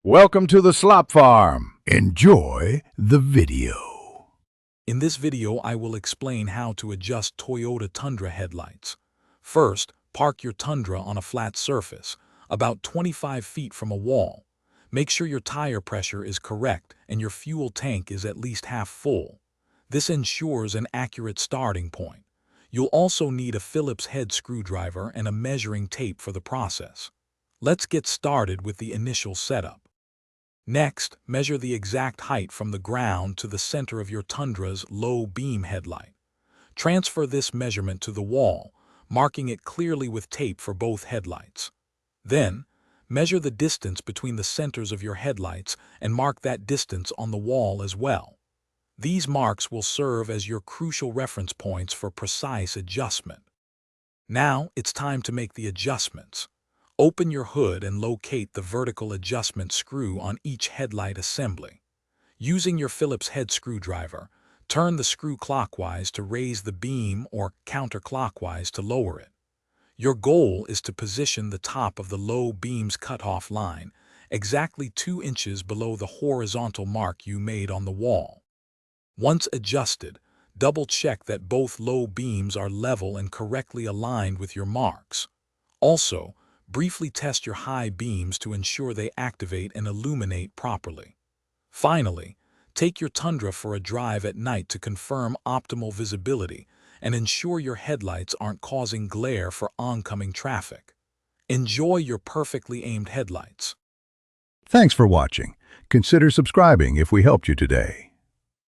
Welcome to the Slop Farm. Enjoy the video. In this video, I will explain how to adjust Toyota Tundra headlights. First, park your Tundra on a flat surface, about 25 feet from a wall. Make sure your tire pressure is correct and your fuel tank is at least half full. This ensures an accurate starting point. You'll also need a Phillips head screwdriver and a measuring tape for the process. Let's get started with the initial setup. Next, measure the exact height from the ground to the center of your Tundra's low beam headlight. Transfer this measurement to the wall, marking it clearly with tape for both headlights. Then, measure the distance between the centers of your headlights and mark that distance on the wall as well. These marks will serve as your crucial reference points for precise adjustment. Now, it's time to make the adjustments. Open your hood and locate the vertical adjustment screw on each headlight assembly. Using your Phillips head screwdriver, turn the screw clockwise to raise the beam or counterclockwise to lower it. Your goal is to position the top of the low beam's cutoff line exactly 2 inches below the horizontal mark you made on the wall. Once adjusted, double-check that both low beams are level and correctly aligned with your marks. Also, briefly test your high beams to ensure they activate and illuminate properly. Finally, take your Tundra for a drive at night to confirm optimal visibility and ensure your headlights aren't causing glare for oncoming traffic. Enjoy your perfectly aimed headlights. Thanks for watching. Consider subscribing if we helped you today.